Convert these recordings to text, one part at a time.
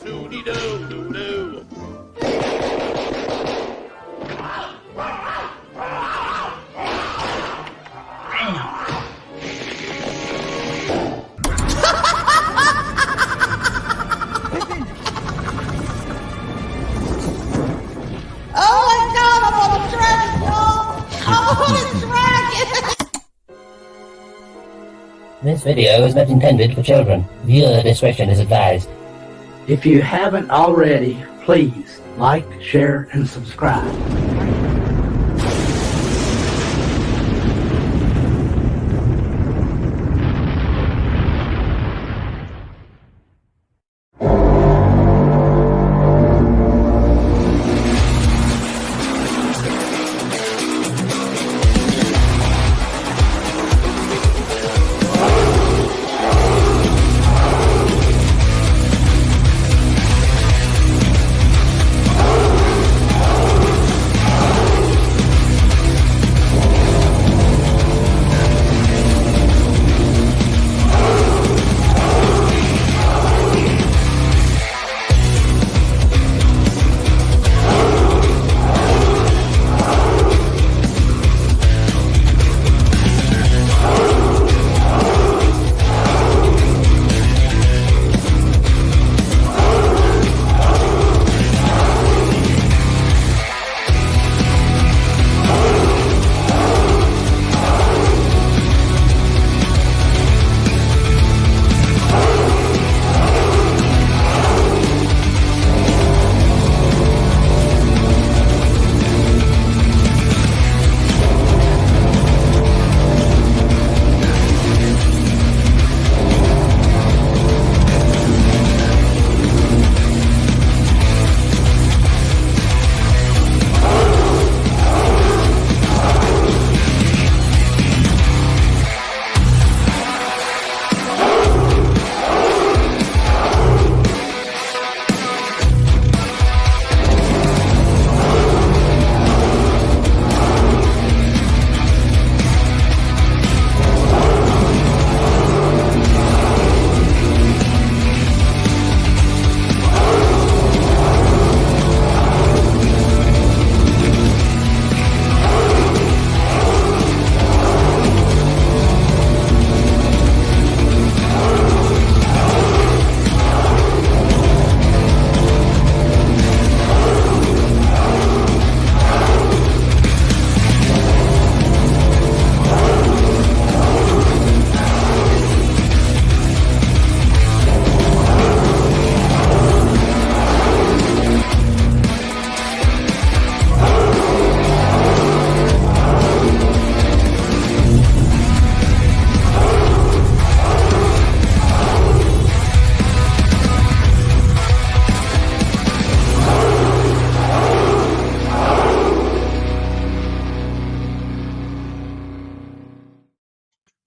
Doody-doo, Oh my God, I'm on a dragon, y'all! I'm on a dragon! This video is not intended for children. Viewer discretion is advised. If you haven't already, please like, share, and subscribe.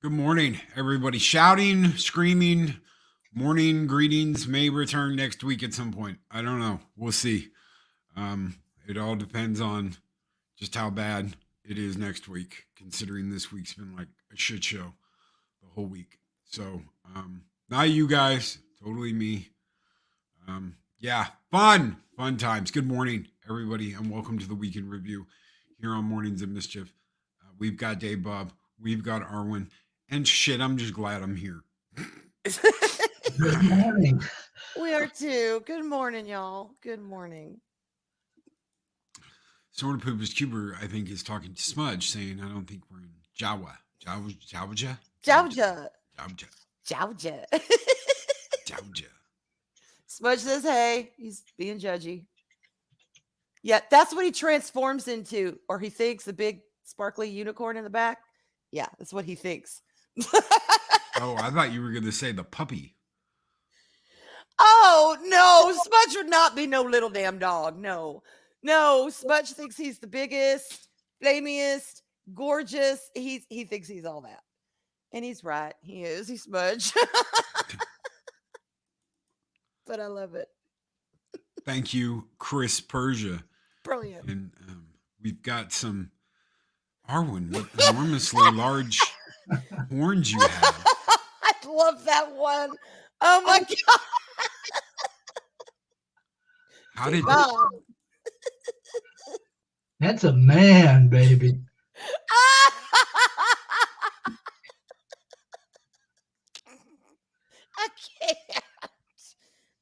Good morning, everybody. Shouting, screaming, morning greetings may return next week at some point. I don't know. We'll see. It all depends on just how bad it is next week, considering this week's been like a shit show the whole week. So, not you guys, totally me. Yeah, fun times. Good morning, everybody, and welcome to the Weekend Review here on Mornings of Mischief. We've got Dave Bob, we've got Arwyn, and shit, I'm just glad I'm here. Good morning. We are too. Good morning, y'all. Good morning. Sort of Poopers Cuber, I think, is talking to Smudge, saying, I don't think we're in Jawa. Jawja? Smudge says, hey, he's being judgy. Yeah, that's what he transforms into, or he thinks the big sparkly unicorn in the back. Yeah, that's what he thinks. Oh, I thought you were going to say the puppy. Oh, no, Smudge would not be no little damn dog. No, Smudge thinks he's the biggest, flamiest, gorgeous. He thinks he's all that. And he's right. He is. He's Smudge. But I love it. Thank you, Chris Persia. Brilliant. And we've got some Arwyn, what enormously large horns you have. I love that one. Oh my God. How did Bob. That's a man, baby. I can't.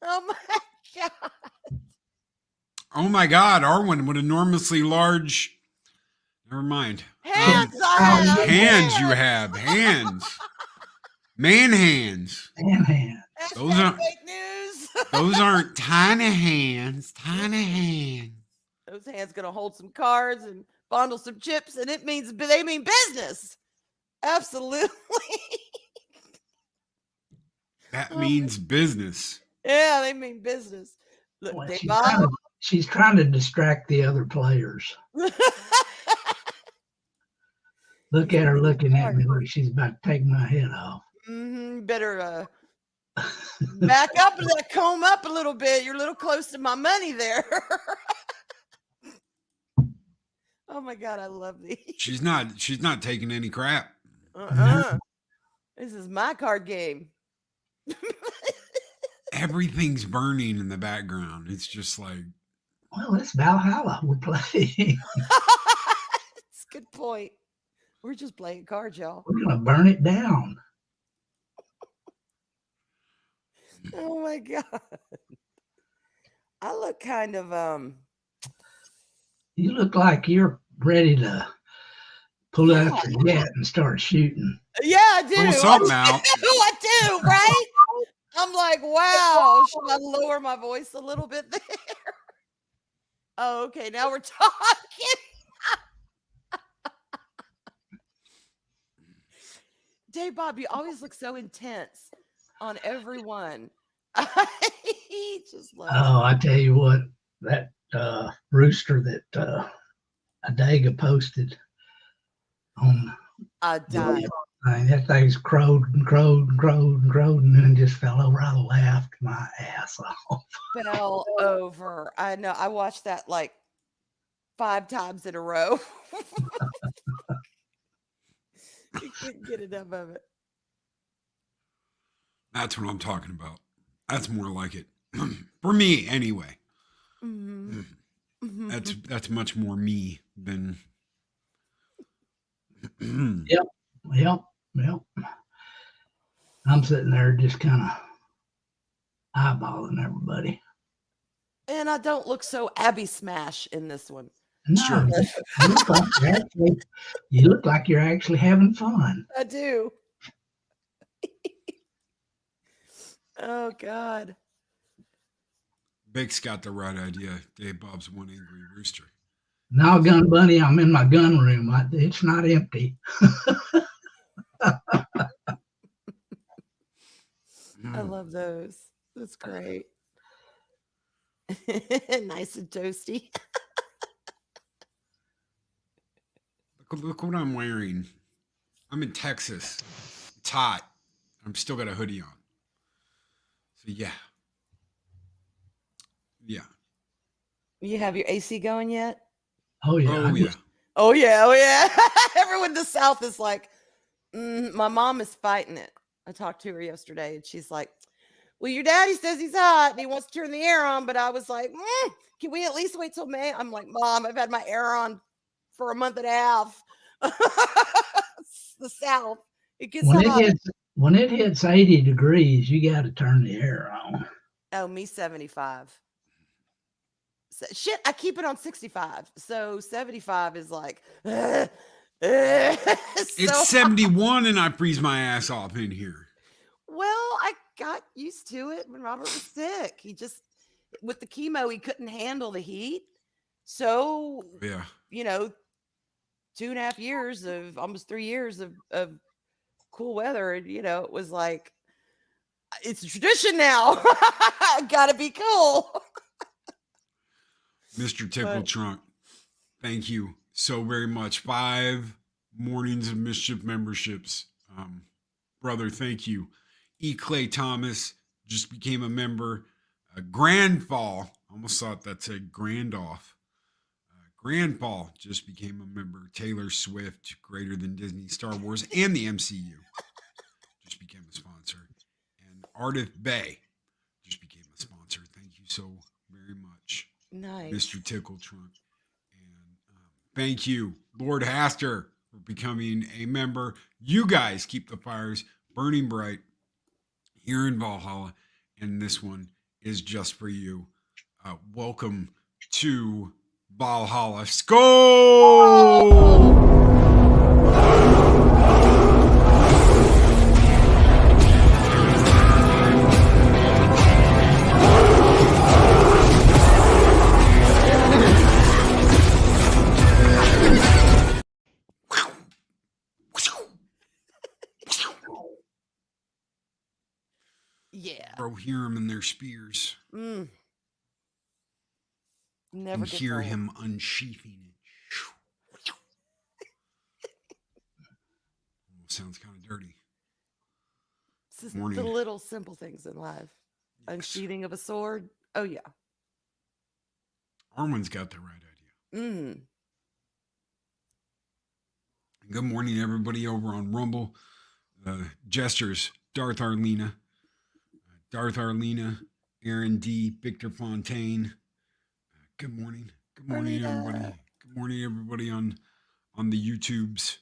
Oh my god. Oh my God, Arwyn with enormously large. Never mind. Hands I have. Hands you have. Hands. Man hands. Man. Those Hashtag aren't fake news. those aren't tiny hands. Tiny hands. Those hands gonna hold some cards and bundle some chips, and they mean business. Absolutely. That means business. Yeah, they mean business. Look, Well, they Bob. she's trying to distract the other players. Look at her looking at me like she's about to take my head off. Better back up and comb up a little bit. You're a little close to my money there. Oh my god, I love these. She's not taking any crap. This is my card game. Everything's burning in the background. It's just like, well, it's Valhalla. We're playing. It's a good point. We're just playing cards, y'all. We're gonna burn it down. Oh my god. I look kind of You look like you're ready to pull out your jet and start shooting. yeah, I do. pull something out. I do, right? I'm like, wow, should I lower my voice a little bit there? Oh, okay, now we're talking. Dave Bob, you always look so intense on everyone. I just love Oh, I tell you what, that rooster that Adega posted on I died. that thing's crowed and crowed and crowed and crowed and then just fell over. I laughed my ass off. Fell over. I know. I watched that like 5 times in a row. You couldn't get enough of it. That's what I'm talking about. That's more like it. For me, anyway. That's much more me than Yep. I'm sitting there just kind of eyeballing everybody. And I don't look so Abby Smash in this one. No, Sure. you look like you're actually having fun. I do. Oh God. Beck's got the right idea. Dave Bob's one angry rooster. Now, Gun Bunny, I'm in my gun room. It's not empty. I love those. That's great. Nice and toasty. Look what I'm wearing. I'm in Texas. It's hot. I'm still got a hoodie on. So yeah. You have your AC going yet? Oh yeah. Oh yeah. Oh yeah. Everyone in the South is like, my mom is fighting it. I talked to her yesterday and she's like, well, your daddy says he's hot and he wants to turn the air on. But I was like, can we at least wait till May? I'm like, Mom, I've had my air on for a month and a half. It's the South. It gets hot. When it hits 80 degrees, you got to turn the air on. Oh, me 75. So, shit, I keep it on 65. So 75 is like, It's 71 and I freeze my ass off in here. Well, I got used to it when Robert was sick. He just, with the chemo, he couldn't handle the heat. So, Yeah. 2.5 years of almost 3 years of cool weather. And, it was like, it's a tradition now. Gotta be cool. Mr. Tickle Trunk, thank you so very much. 5 Mornings of Mischief memberships. Brother, thank you. E. Clay Thomas just became a member. Grandfall, almost thought that said grand off. Grandfall just became a member. Taylor Swift, Greater Than Disney, Star Wars, and the MCU just became a sponsor. And Ardith Bay just became a sponsor. Thank you so very much. Nice. Mr. Tickle Trunk. And thank you, Lord Haster, for becoming a member. You guys keep the fires burning bright here in Valhalla, and this one is just for you. Welcome to Valhalla. Skull! Yeah. Bro, hear them in their spears. Never And gets hear old. him unsheathing it. Sounds kind of dirty. It's just Morning. the little simple things in life. Yes. Unsheathing of a sword. Oh yeah. Arwyn's got the right idea. Mm. Good morning, everybody over on Rumble. Gestures, Darth Arlena, Aaron D, Victor Fontaine. Good morning. Good morning, Arlena. everybody. Good morning, everybody on the YouTubes.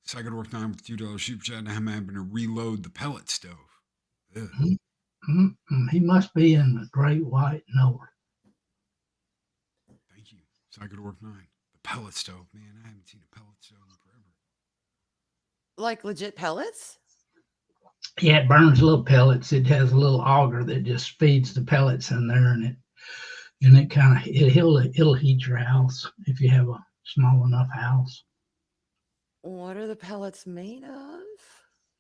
Psychodorf 9 with $2 super chat. I'm having to reload the pellet stove. Ugh. He must be in the Great White North. Thank you, Psychodorf 9. The pellet stove, man. I haven't seen a pellet stove in forever. Like legit pellets? Yeah, it burns little pellets. It has a little auger that just feeds the pellets in there, and it kind of it'll heat your house if you have a small enough house. What are the pellets made of?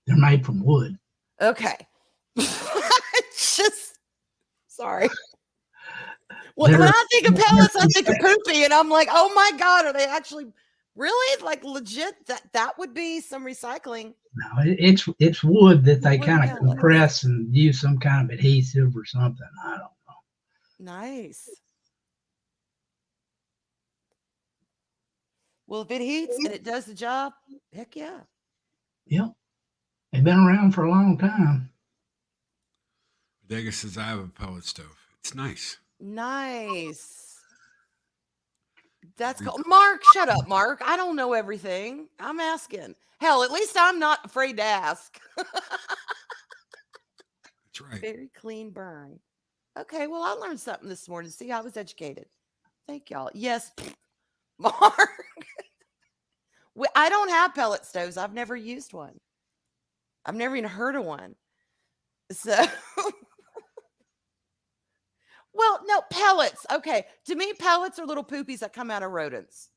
They're made from wood. Okay. Just sorry. When I think of pellets, I think of poopy, and I'm like, oh my god, are they actually really like legit? That would be some recycling. No, it's wood that they Wood kind of pellets. compress and use some kind of adhesive or something. I don't know. Nice. Well, if it heats and it does the job, heck yeah. Yep, they've been around for a long time. Bodega says I have a pellet stove. It's nice. Nice. That's cool. Mark, shut up, Mark. I don't know everything. I'm asking. Hell, at least I'm not afraid to ask. That's right. Very clean burn. Okay, well, I learned something this morning. See, I was educated. Thank y'all. Yes, Mark. I don't have pellet stoves. I've never used one. I've never even heard of one. So, well, no, pellets. Okay. To me, pellets are little poopies that come out of rodents.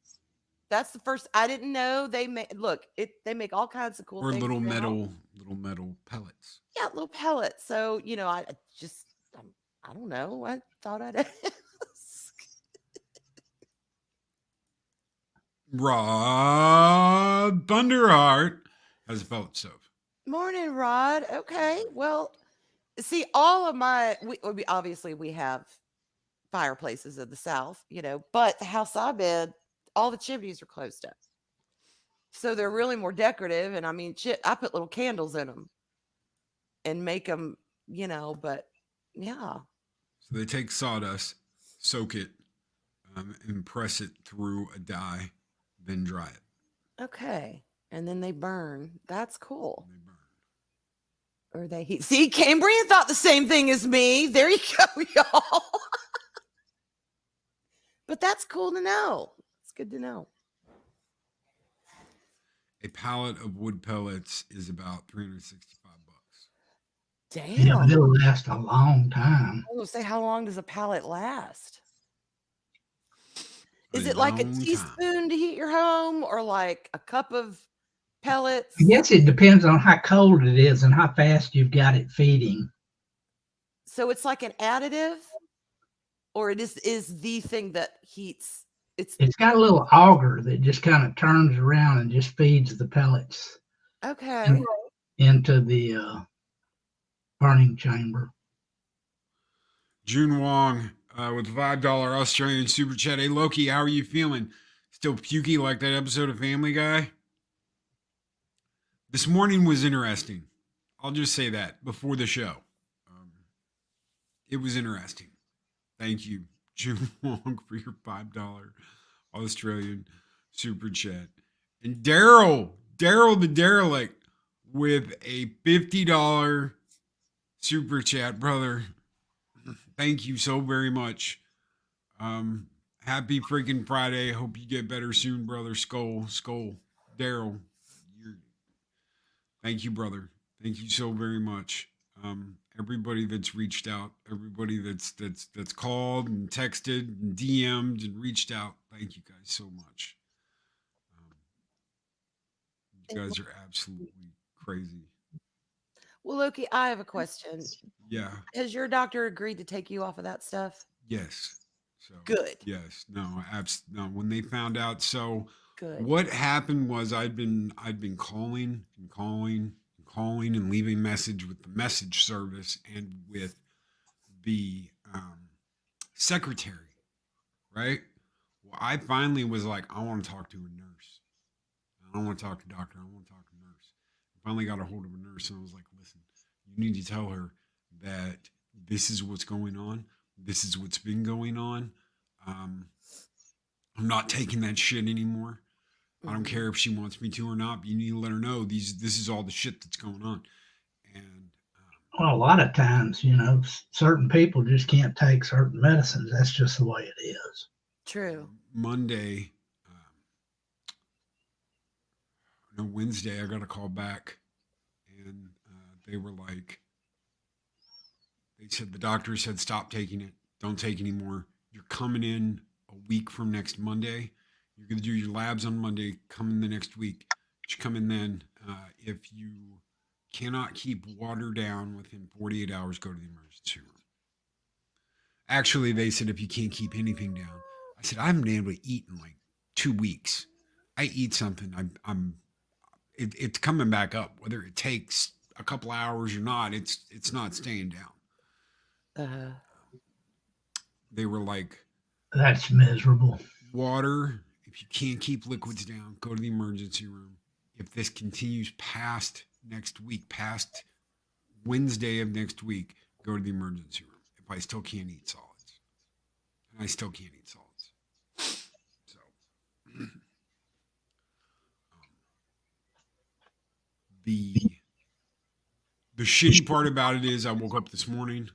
That's the first. I didn't know they make. Look, they make all kinds of cool Or things. little now. metal pellets. Yeah, little pellets. So I don't know. I thought I'd ask. Rod Thunderheart has a pellet stove. Morning, Rod. Okay. Well, see, all of we obviously we have fireplaces in the South, but the house I've been, all the chimneys are closed up. So they're really more decorative. And I mean, I put little candles in them and make them, but yeah. So they take sawdust, soak it, and press it through a dye, then dry it. Okay. And then they burn. That's cool. They burn. Or they heat. See, Cambrian thought the same thing as me. There you go, y'all. But that's cool to know. It's good to know. A pallet of wood pellets is about $365. Damn. Yeah, it'll last a long time. I was gonna say, how long does a pallet last? Is A it like a long time. teaspoon to heat your home, or like a cup of pellets? I guess it depends on how cold it is and how fast you've got it feeding. So it's like an additive, or it is the thing that heats. It's got a little auger that just kind of turns around and just feeds the pellets Okay. into the burning chamber. June Wong with $5 Australian super chat. Hey Loki, how are you feeling? Still pukey like that episode of Family Guy? This morning was interesting. I'll just say that before the show. It was interesting. Thank you, June Wong for your $5 Australian super chat. And Daryl the derelict with a $50 super chat, brother. Thank you so very much. Happy freaking Friday. Hope you get better soon, brother. Skull. Daryl. Thank you, brother. Thank you so very much. Everybody that's reached out, everybody that's called and texted and DM'd and reached out. Thank you guys so much. You guys are absolutely crazy. Well, Loki, I have a question. Yeah. Has your doctor agreed to take you off of that stuff? Yes. So Good. Yes. No. No. When they found out, so Good. what happened was I'd been calling and leaving message with the message service and with the secretary, right? Well, I finally was like, I want to talk to a nurse. I don't want to talk to a doctor. I want to talk to a nurse. I finally got a hold of a nurse and I was like, listen, you need to tell her that this is what's going on. This is what's been going on. I'm not taking that shit anymore. I don't care if she wants me to or not, but you need to let her know this is all the shit that's going on. And well, a lot of times, certain people just can't take certain medicines. That's just the way it is. True. Monday, Wednesday, I got a call back, and they were like, they said the doctor said stop taking it, don't take anymore. You're coming in a week from next Monday. You're going to do your labs on Monday. Come in the next week. You come in then. If you cannot keep water down within 48 hours, go to the emergency room. Actually, they said if you can't keep anything down. I said I haven't been able to eat in like 2 weeks. I eat something, it's coming back up. Whether it takes a couple hours or not, it's not staying down. They were like, that's miserable. Water. If you can't keep liquids down, go to the emergency room. If this continues past next week, past Wednesday of next week, go to the emergency room. If I still can't eat solids, and I still can't eat solids, so the shitty part about it is I woke up this morning,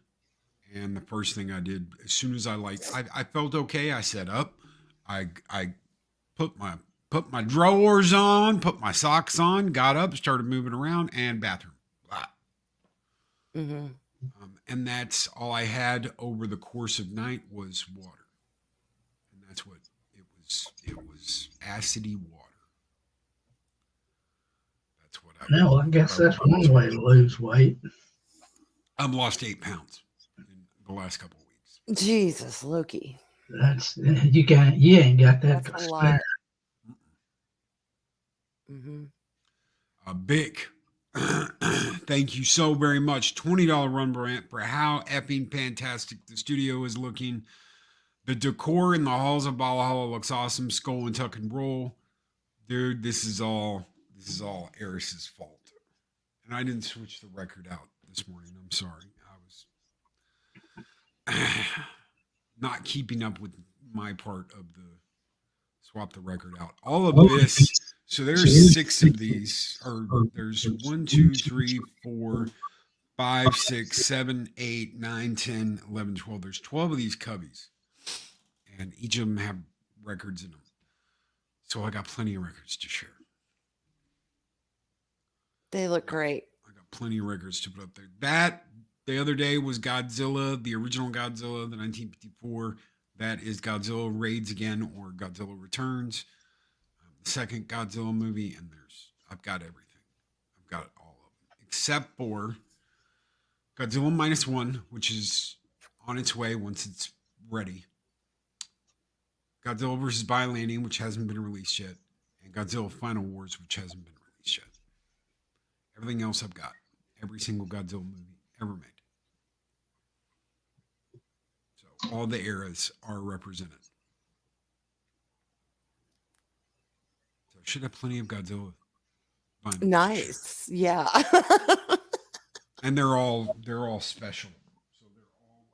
and the first thing I did as soon as I felt okay, I sat up, I put my drawers on, put my socks on, got up, started moving around, and bathroom. Mm-hmm. And that's all I had over the course of night was water, and that's what it was. It was acidy water. That's what I. No, I guess that's one way to lose weight. I've lost 8 pounds in the last couple of weeks. Jesus, Loki. That's you ain't got that. That's a lot. Mm-hmm. Bick, thank you so very much. $20 run Brant for how effing fantastic the studio is looking. The decor in the halls of Valhalla looks awesome. Skull and tuck and roll, dude. This is all Eris's fault, and I didn't switch the record out this morning. I'm sorry. I was not keeping up with my part of the swap the record out. All of this. So there's 6 of these, or there's 1, 2, 3, 4, 5, 6, 7, 8, 9, 10, 11, 12. There's 12 of these cubbies, and each of them have records in them. So I got plenty of records to share. They look great. I got plenty of records to put up there. That the other day was Godzilla, the original Godzilla, the 1954. That is Godzilla Raids Again or Godzilla Returns. The second Godzilla movie, and I've got everything. I've got all of them. Except for Godzilla -1, which is on its way once it's ready. Godzilla vs. Biolanding, which hasn't been released yet. And Godzilla Final Wars, which hasn't been released yet. Everything else I've got. Every single Godzilla movie ever made. So all the eras are represented. So I should have plenty of Godzilla. Nice. Yeah. And they're all special. So they're all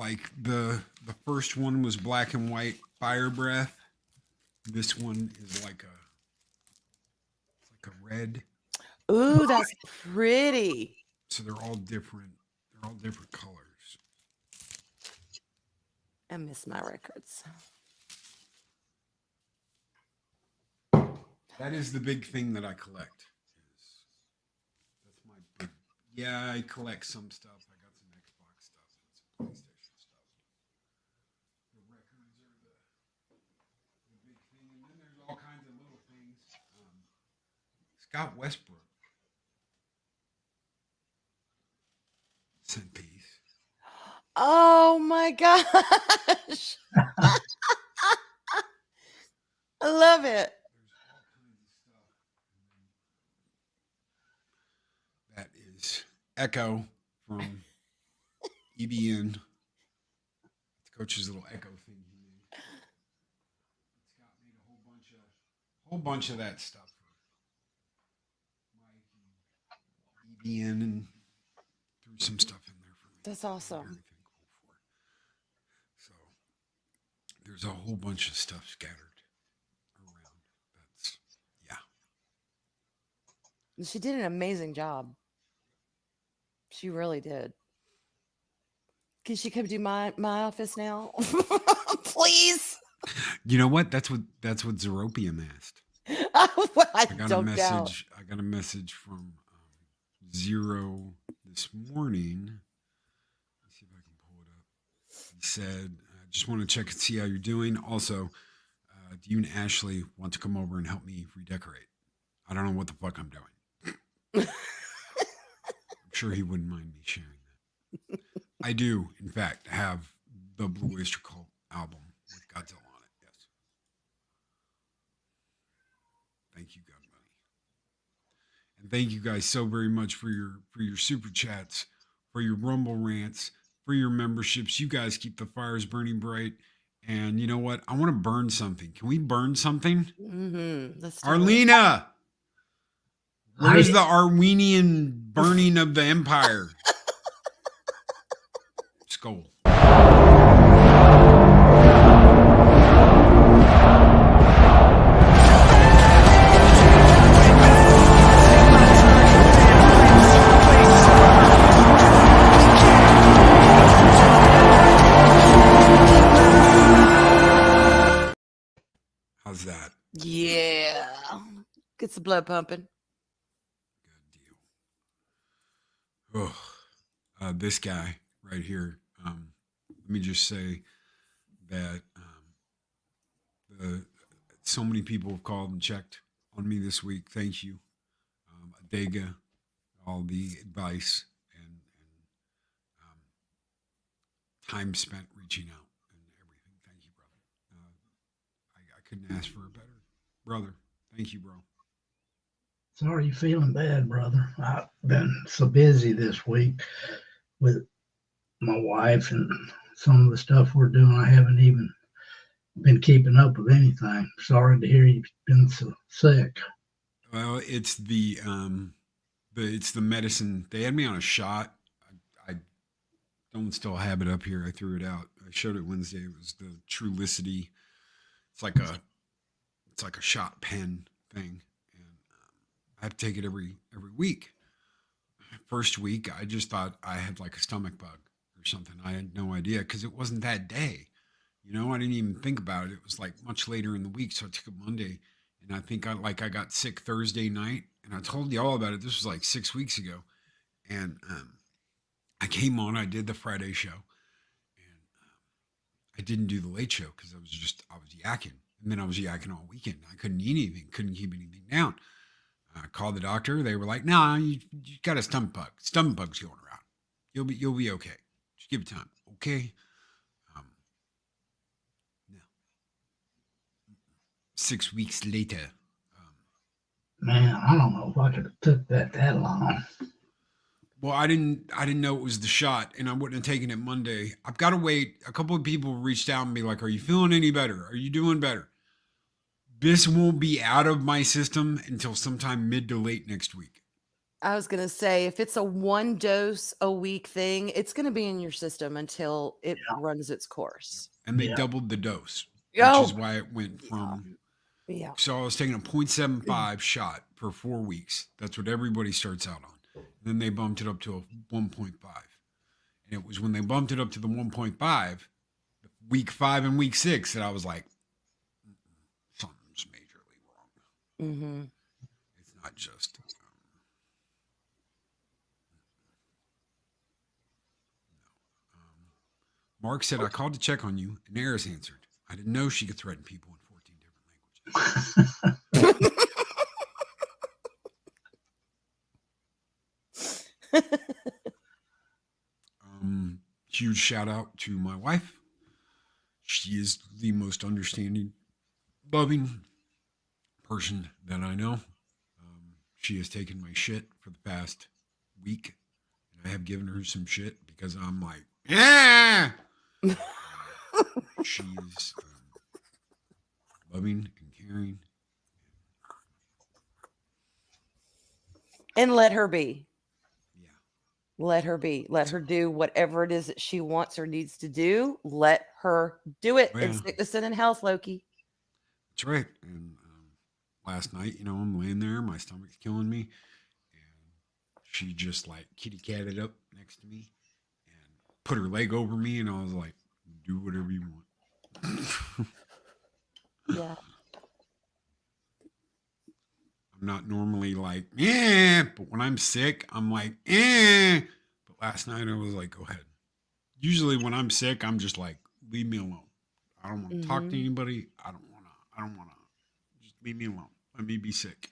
Like the first one was black and white fire breath. This one is like a red. Ooh, that's pretty. So they're all different. They're all different colors. I miss my records. That is the big thing that I collect. That's my big. Yeah, I collect some stuff. I got some Xbox stuff and some PlayStation stuff. The records are the big thing, and then there's all kinds of little things. Scott Westbrook sent these. Oh my gosh. I love it. There's all kinds of stuff. That is Echo from EBN. It's Coach's little Echo thing he made. Scott made a whole bunch of that stuff for Mike and EBN and threw some stuff in there for me. That's awesome. Very thankful for it. So there's a whole bunch of stuff scattered around. That's yeah. She did an amazing job. She really did. Can she come do my office now? Please. You know what? That's what Zeropium asked. I I got a don't message. doubt. I got a message from Zero this morning. Let's see if I can pull it up. He said, "I just want to check and see how you're doing. Also, do you and Ashley want to come over and help me redecorate? I don't know what the fuck I'm doing. I'm sure he wouldn't mind me sharing that. I do, in fact, have the Blue Oyster Cult album with Godzilla on it. Yes. Thank you, God Bunny. And thank you guys so very much for your super chats, for your Rumble rants, for your memberships. You guys keep the fires burning bright. And you know what? I want to burn something. Can we burn something? Mm-hmm. Let's do it. Arlena! Where's the Arwenian burning of the empire? Skull. How's that? Yeah. Gets the blood pumping. Good deal. Oh, this guy right here. Let me just say that so many people have called and checked on me this week. Thank you, Adega, all the advice and time spent reaching out and everything. Thank you, brother. I couldn't ask for a better brother. Thank you, bro. Sorry you're feeling bad, brother. I've been so busy this week with my wife and some of the stuff we're doing. I haven't even been keeping up with anything. Sorry to hear you've been so sick. Well, it's the medicine. They had me on a shot. I don't still have it up here. I threw it out. I showed it Wednesday. It was the Trulicity. It's like a shot pen thing, and I have to take it every week. First week, I just thought I had like a stomach bug or something. I had no idea because it wasn't that day. You know, I didn't even think about it. It was like much later in the week, so I took it Monday, and I think I got sick Thursday night, and I told you all about it. This was like 6 weeks ago, and I came on. I did the Friday show, and I didn't do the late show because I was yakking, and then I was yakking all weekend. I couldn't eat anything, couldn't keep anything down. I called the doctor. They were like, "No, you got a stomach bug. Stomach bug's going around. You'll be okay. Just give it time, okay." No. 6 weeks later. Man, I don't know if I could have took that long. Well, I didn't know it was the shot, and I wouldn't have taken it Monday. I've got to wait. A couple of people reached out and be like, "Are you feeling any better? Are you doing better?" This won't be out of my system until sometime mid to late next week. I was going to say, if it's a 1 dose a week thing, it's going to be in your system until it runs its course. And they Yeah. doubled the dose, which Oh, is why it went from. yeah. So I was taking a 0.75 shot per 4 weeks. That's what everybody starts out on. Then they bumped it up to a 1.5. And it was when they bumped it up to the 1.5, week 5 and week 6, that I was like, something's majorly wrong. Mm-hmm. It's not just. Mark said, I called to check on you, and Eris answered. I didn't know she could threaten people in 14 different languages. Huge shout out to my wife. She is the most understanding, loving person that I know. She has taken my shit for the past week, and I have given her some shit because I'm like, yeah. She's loving and caring. And let her be. Yeah. Let her be. Let her do whatever it is that she wants or needs to do. Let her do it. Oh, In yeah. sickness and in health, Loki. That's right. And last night, I'm laying there, my stomach's killing me, and she just like kitty catted up next to me and put her leg over me, and I was like, do whatever you want. Yeah. I'm not normally like, yeah, but when I'm sick, I'm like, eh. But last night I was like, go ahead. Usually when I'm sick, I'm just like, leave me alone. I don't want to talk to anybody. I don't want to. Just leave me alone. Let me be sick.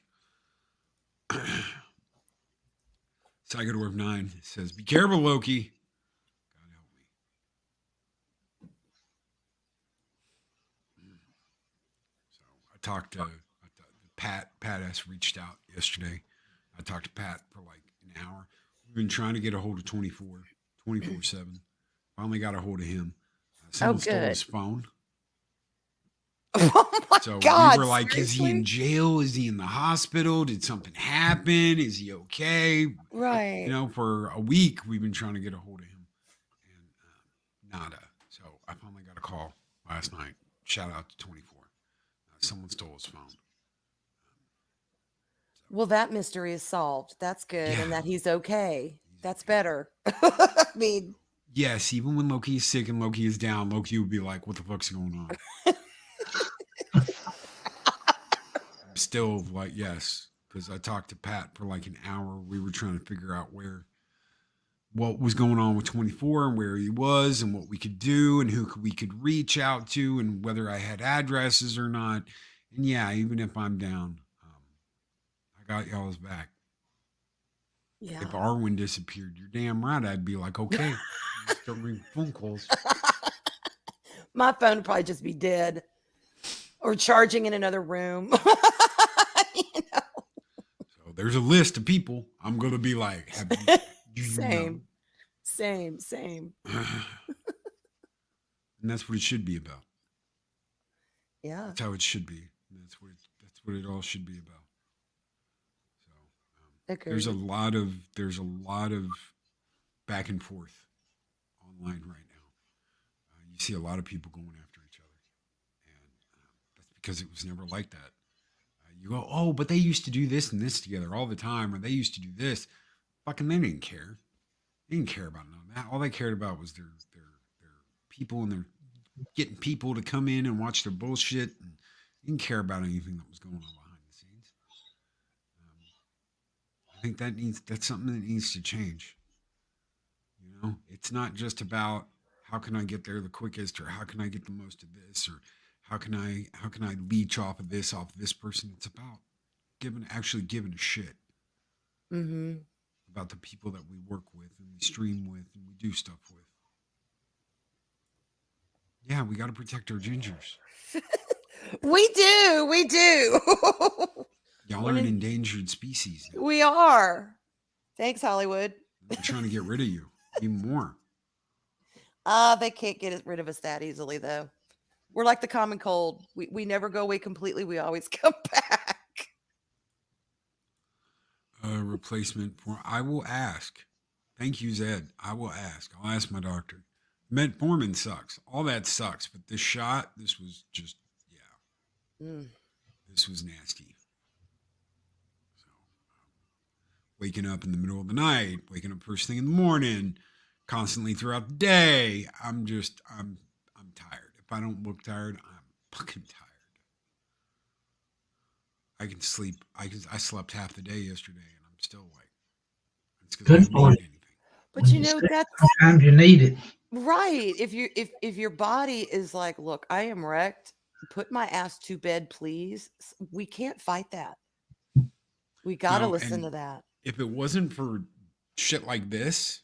Psychodorf 9 says, be careful, Loki. God help me. So I talked to Pat. Pat has reached out yesterday. I talked to Pat for like an hour. We've been trying to get a hold of 24/7. Finally got a hold of him. Someone stole his phone. Oh my So God. we were like, seriously? is he in jail? Is he in the hospital? Did something happen? Is he okay? Right. For a week, we've been trying to get a hold of him. And nada. So I finally got a call last night. Shout out to 24. Someone stole his phone. Well, that mystery is solved. That's good. Yeah. And that he's okay. That's better. I mean, Yes, even when Loki is sick and Loki is down, Loki would be like, what the fuck's going on? I'm still like, yes, because I talked to Pat for like an hour. We were trying to figure out what was going on with 24 and where he was and what we could do and who we could reach out to and whether I had addresses or not. And yeah, even if I'm down, I got y'all's back. yeah. If Arwyn disappeared, you're damn right. I'd be like, okay, start making phone calls. My phone would probably just be dead or charging in another room. So there's a list of people I'm going to be like, have you Same. know? And that's what it should be about. Yeah. That's how it should be. That's what it all should be about. So there's a lot of back and forth online right now. You see a lot of people going after each other, and that's because it was never like that. You go, oh, but they used to do this and this together all the time, or they used to do this. Fucking, they didn't care. They didn't care about none of that. All they cared about was their people and their getting people to come in and watch their bullshit. And they didn't care about anything that was going on behind the scenes. I think that's something that needs to change. It's not just about how can I get there the quickest, or how can I get the most of this, or how can I leech off of this person. It's about actually giving a shit about the people that we work with and we stream with and we do stuff with. Yeah, we got to protect our gingers. We do. Y'all are an endangered species now. We are. Thanks, Hollywood. They're trying to get rid of you even more. They can't get rid of us that easily, though. We're like the common cold. We never go away completely. We always come back. replacement for. I will ask. Thank you, Zed. I will ask. I'll ask my doctor. Metformin sucks. All that sucks. But this shot, this was just, yeah, Mm. this was nasty. So, waking up in the middle of the night, waking up first thing in the morning, constantly throughout the day. I'm tired. If I don't look tired, I'm fucking tired. I can sleep. I slept half the day yesterday, and I'm still like, it's because I Good haven't for eaten anything. But you know, that's Sometimes you need it. right. If your body is like, look, I am wrecked, put my ass to bed, please. We can't fight that. We got to No, listen and to that. if it wasn't for shit like this,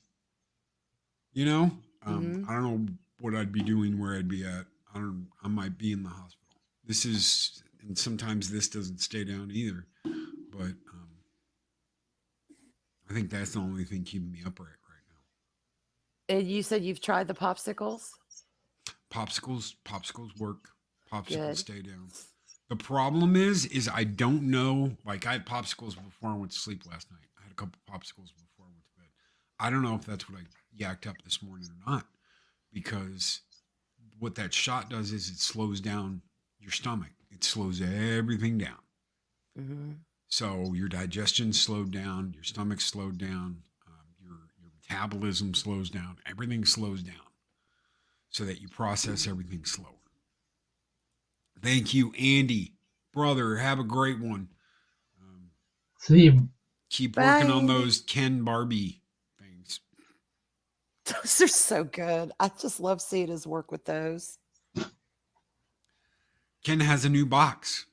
you know, Mhm. I don't know what I'd be doing, where I'd be at. I might be in the hospital. This is, and sometimes this doesn't stay down either. But I think that's the only thing keeping me upright right now. And you said you've tried the popsicles? Popsicles work. Popsicles Good. stay down. The problem is I don't know. Like, I had popsicles before I went to sleep last night. I had a couple popsicles before I went to bed. I don't know if that's what I yacked up this morning or not, because what that shot does is it slows down your stomach. It slows everything down. Mm-hmm. So your digestion slowed down, your stomach slowed down, your metabolism slows down, everything slows down, so that you process everything slower. Thank you, Andy, brother. Have a great one. See you. Keep Bye, working on Andy. those Ken Barbie things. Those are so good. I just love seeing his work with those. Ken has a new box.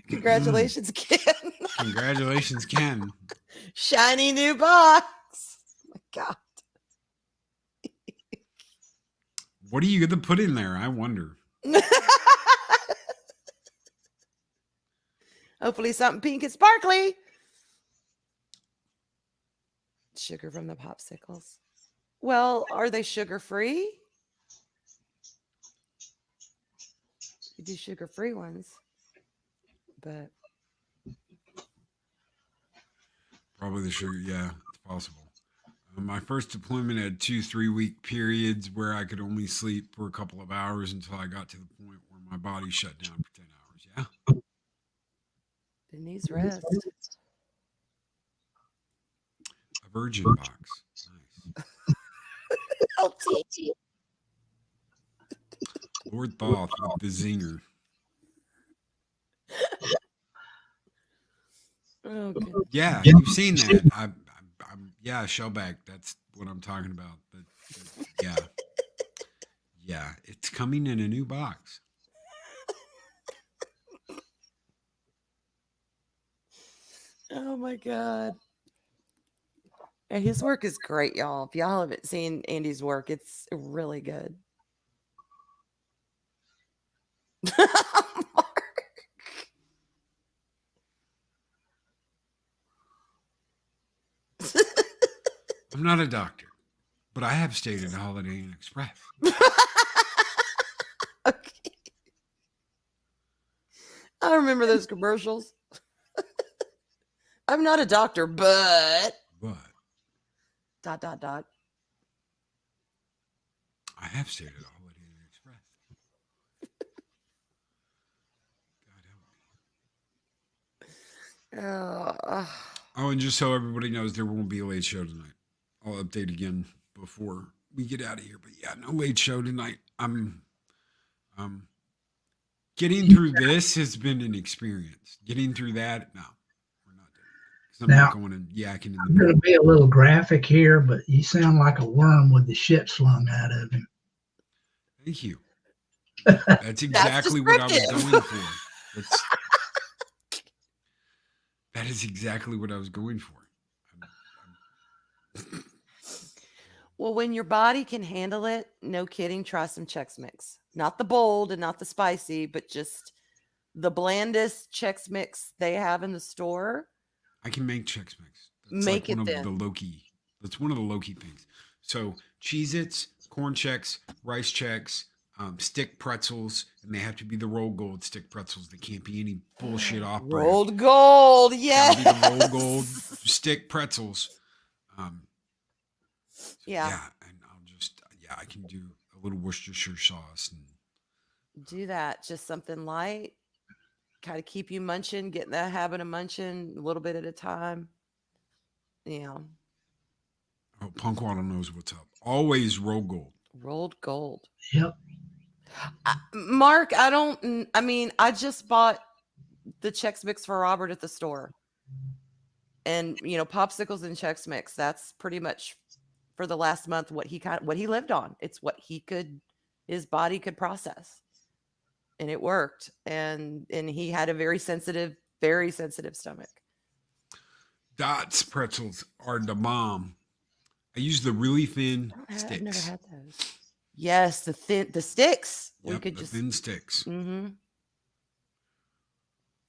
Congratulations, Ken. Congratulations, Ken. Shiny new box. Oh my God. What are you going to put in there? I wonder. Hopefully something pink and sparkly. Sugar from the popsicles. Well, are they sugar free? You do sugar free ones, but Probably the sugar. Yeah, it's possible. My first deployment had 2-3 week periods where I could only sleep for a couple of hours until I got to the point where my body shut down for 10 hours. Yeah. it needs rest. A virgin box. Nice. Oh, gee. Lord Thoth with the zinger. Oh, good. Yeah, you've seen that. Yeah, Shellback. That's what I'm talking about. Yeah. Yeah, it's coming in a new box. Oh my God. And his work is great, y'all. If y'all haven't seen Andy's work, it's really good. I'm not a doctor, but I have stayed at Holiday Inn Express. Okay. I remember those commercials. I'm not a doctor, but But dot dot dot. I have stayed at Holiday Inn Express. God help me. Oh, Oh, and just so everybody knows, there won't be a late show tonight. I'll update again before we get out of here. But yeah, no late show tonight. I'm getting through this has been an experience. Getting through that, no, we're not doing that. 'Cause I'm Now, not going and yakking in the I'm going to middle. be a little graphic here, but you sound like a worm with the shit slung out of him. Thank you. That's exactly what I was descriptive. going for. That is exactly what I was going for. well, when your body can handle it, no kidding, try some Chex Mix. Not the bold and not the spicy, but just the blandest Chex Mix they have in the store. I can make Chex Mix. That's Make like it one of then. the Loki. That's one of the Loki things. So Cheez-Its, corn Chex, rice Chex, stick pretzels, and they have to be the roll gold stick pretzels. They can't be any bullshit off brand. Rolled gold, Gotta yes. be the roll gold stick pretzels. Yeah. And I can do a little Worcestershire sauce and Do that. Just something light. Kind of keep you munching, get in that habit of munching a little bit at a time. Yeah. oh, Punkwaddle knows what's up. Always roll gold. Rolled gold. Yep. Mark, I just bought the Chex Mix for Robert at the store. And, popsicles and Chex Mix, that's pretty much for the last month what he lived on. It's what his body could process. And it worked. And he had a very sensitive stomach. Dots pretzels are the bomb. I use the really thin sticks. I've never had those. Yes, the sticks. Yep, the thin sticks. Mm-hmm.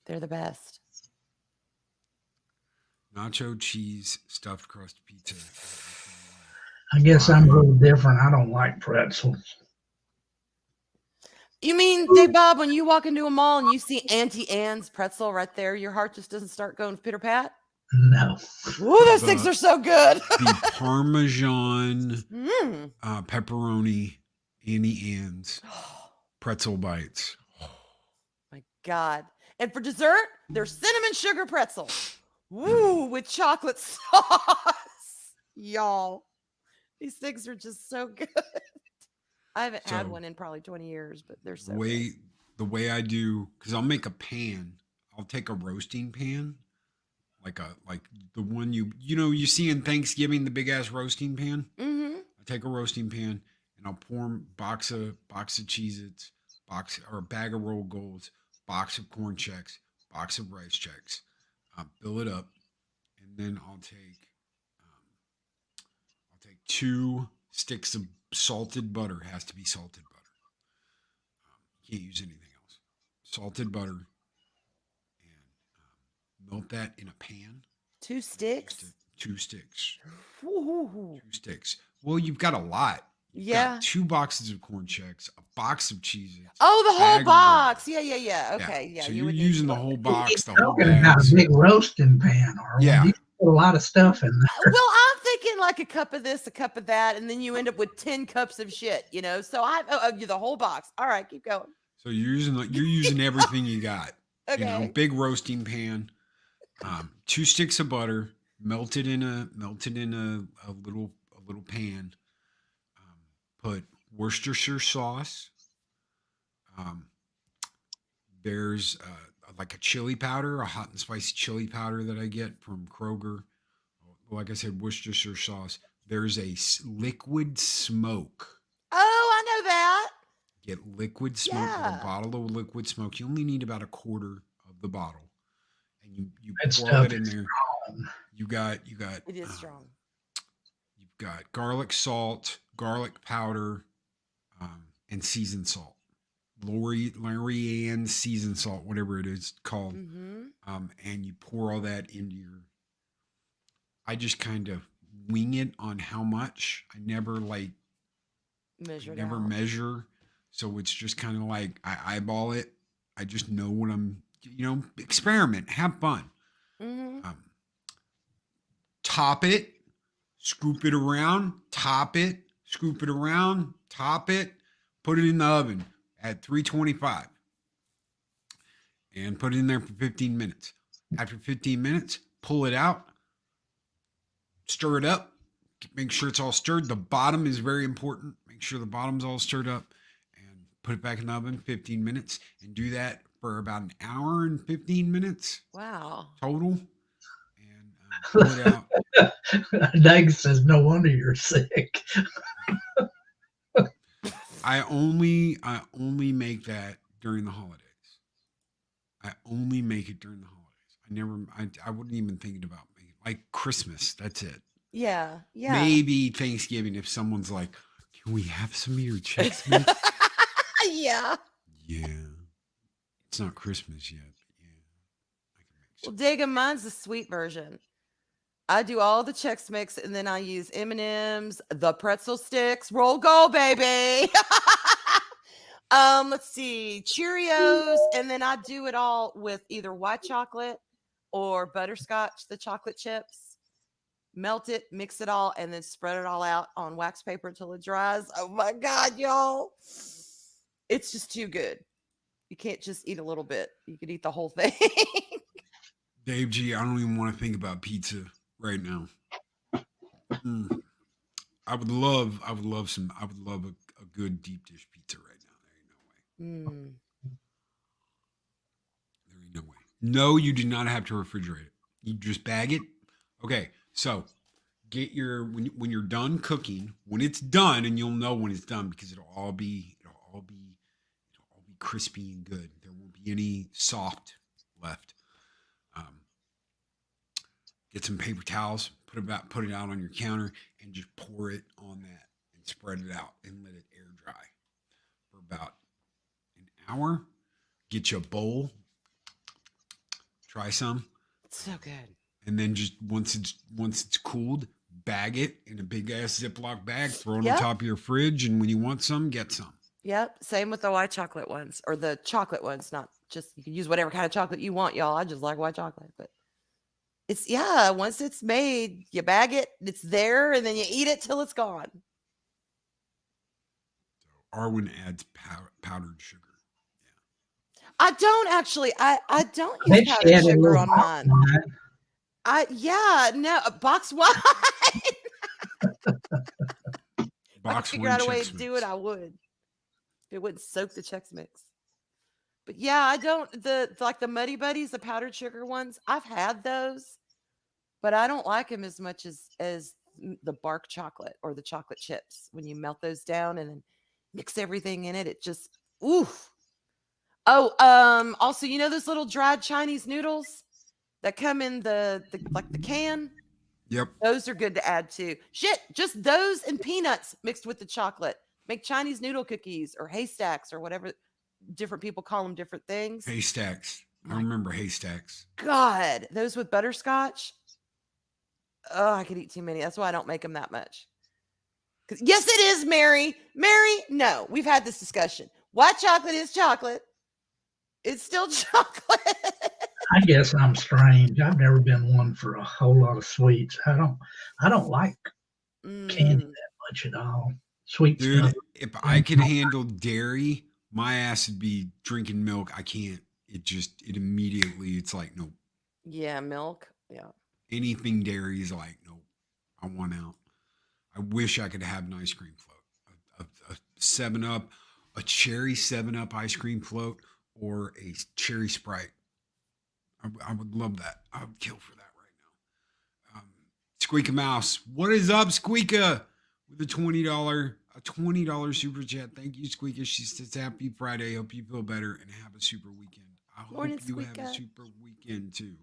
They're the best. Nacho cheese stuffed crust pizza. I guess I'm a little different. I don't like pretzels. You mean, Dave Bob, when you walk into a mall and you see Auntie Anne's pretzel right there, your heart just doesn't start going pitter pat? No. Ooh, those things are so good. The Parmesan pepperoni Auntie Anne's pretzel bites. My God. And for dessert, there's cinnamon sugar pretzel. Woo, with chocolate sauce. Y'all. These things are just so good. I haven't had one in probably 20 years, but they're so good. The way I do, because I'll make a pan. I'll take a roasting pan, like the one you see in Thanksgiving, the big ass roasting pan. Mm-hmm. I take a roasting pan and I'll pour box of Cheez-Its, or a bag of roll golds, box of corn checks, box of rice checks. Fill it up, and then I'll take 2 sticks of salted butter. Has to be salted butter. You can't use anything else. Salted butter, and melt that in a pan. 2 sticks? 2 sticks. Ooh. 2 sticks. Well, you've got a lot. You've got 2 boxes of corn checks, a box of Cheez-Its. Oh, the whole box. Yeah. Okay. Yeah. So you're using the whole box, the whole Talking about bag. a big roasting pan, or Yeah. you put a lot of stuff in there. Well, I'm thinking like a cup of this, a cup of that, and then you end up with 10 cups of shit, So the whole box. All right, keep going. So you're using everything you got. Okay. Big roasting pan, 2 sticks of butter, melted in a little pan. Put Worcestershire sauce. There's like a chili powder, a hot and spicy chili powder that I get from Kroger. Like I said, Worcestershire sauce. There's a liquid smoke. Oh, I know that. Get liquid smoke, Yeah. a bottle of liquid smoke. You only need about a quarter of the bottle, and you That pour stuff that in is there. strong. You got It is strong. You've got garlic salt, garlic powder, and seasoned salt. Lori Ann seasoned salt, whatever it is called. Mm-hmm. And you pour all that into I just kind of wing it on how much. I never measure. So it's just kind of like I eyeball it. I just know what I'm, experiment, have fun. Mm-hmm. Top it, scoop it around, top it, scoop it around, top it, put it in the oven at 325 and put it in there for 15 minutes. After 15 minutes, pull it out, stir it up, make sure it's all stirred. The bottom is very important. Make sure the bottom's all stirred up and put it back in the oven 15 minutes and do that for about an hour and 15 minutes. Wow. Total. And pull it out. Doug says, no wonder you're sick. I only make that during the holidays. I only make it during the holidays. I wouldn't even think about making like Christmas. That's it. Yeah. Maybe Thanksgiving if someone's like, can we have some of your Chex Mix? Yeah. Yeah. It's not Christmas yet. But yeah. I can make Well, some. Daga, mine's the sweet version. I do all the Chex Mix, and then I use M&Ms, the pretzel sticks, roll gold, baby. Let's see, Cheerios, and then I do it all with either white chocolate or butterscotch, the chocolate chips. Melt it, mix it all, and then spread it all out on wax paper until it dries. Oh my God, y'all. It's just too good. You can't just eat a little bit. You could eat the whole thing. Dave G, I don't even want to think about pizza right now. I would love a good deep dish pizza right now. There ain't no way. There ain't no way. No, you do not have to refrigerate it. You just bag it. Okay, so get your when you're done cooking, when it's done, and you'll know when it's done because it'll all be crispy and good. There won't be any soft left. Get some paper towels, put it out on your counter, and just pour it on that and spread it out and let it air dry for about an hour. Get you a bowl. Try some. It's so good. And then just once it's cooled, bag it in a big ass Ziploc bag, throw it Yep. on top of your fridge, and when you want some, get some. Yep. Same with the white chocolate ones or the chocolate ones. Not just, you can use whatever kind of chocolate you want, y'all. I just like white chocolate, but it's, once it's made, you bag it, it's there, and then you eat it till it's gone. So Arwyn adds powdered sugar. I don't actually. I don't I use bet she powdered had a sugar little on mine. No, box wine. If I could Box figure one out a way Chex to do Mix. it, I would. If it wouldn't soak the Chex Mix. But yeah, I don't. The Muddy Buddies, the powdered sugar ones. I've had those, but I don't like them as much as the bark chocolate or the chocolate chips. When you melt those down and then mix everything in it, it just oof. Oh, also, you know those little dried Chinese noodles that come in the can? Yep. Those are good to add too. Shit, just those and peanuts mixed with the chocolate. Make Chinese noodle cookies or haystacks or whatever. Different people call them different things. Haystacks. I remember haystacks. God, those with butterscotch. Oh, I could eat too many. That's why I don't make them that much. Yes, it is, Mary. Mary, no, we've had this discussion. White chocolate is chocolate. It's still chocolate. I guess I'm strange. I've never been one for a whole lot of sweets. I don't like candy that much at all. Sweet Dude, stuff. if I could handle dairy, my ass would be drinking milk. I can't. It immediately, it's like, nope. Yeah, milk. Yeah. Anything dairy is like, nope. I want out. I wish I could have an ice cream float. A 7-Up, a cherry 7-Up ice cream float, or a cherry Sprite. I would love that. I would kill for that right now. Squeaka Mouse. What is up, Squeaka? With a $20 super chat. Thank you, Squeaka. She says happy Friday. Hope you feel better and have a super weekend. I Morning, hope you have a Squeaka. super weekend too.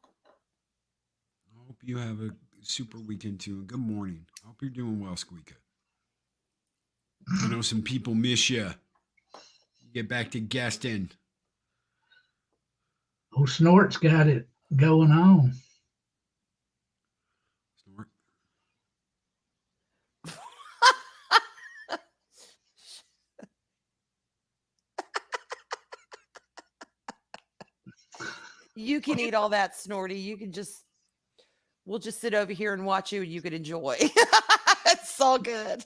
I hope you have a super weekend too. And good morning. I hope you're doing well, Squeaka. I know some people miss you. Get back to guesting. Oh, Snort's got it going on. Snort. You can eat all that, Snorty. We'll just sit over here and watch you and you can enjoy. It's all good.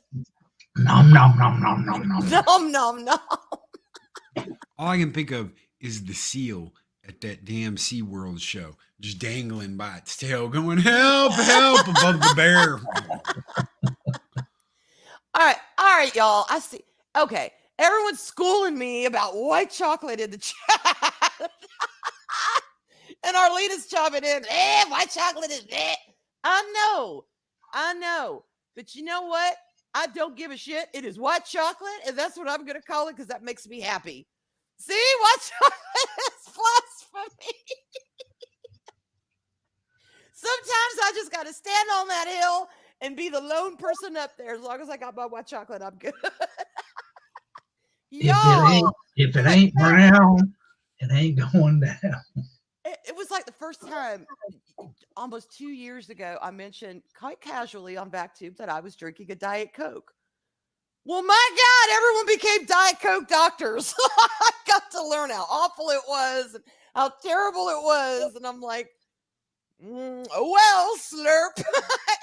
Nom nom nom nom nom nom. Nom, nom, nom. All I can think of is the seal at that damn SeaWorld show, just dangling by its tail, going, help, help, above the bear. All right, y'all. I see. Okay. Everyone's schooling me about white chocolate in the chat. And Arlena's chopping in. White chocolate is that. I know. But you know what? I don't give a shit. It is white chocolate, and that's what I'm going to call it because that makes me happy. See? White chocolate is blasphemy. Sometimes I just got to stand on that hill and be the lone person up there. As long as I got my white chocolate, I'm good. Y'all. If it ain't brown, it ain't going down. It was like the first time almost 2 years ago, I mentioned quite casually on BackTube that I was drinking a Diet Coke. Well, my God, everyone became Diet Coke doctors. I got to learn how awful it was and how terrible it was. And I'm like, well, slurp.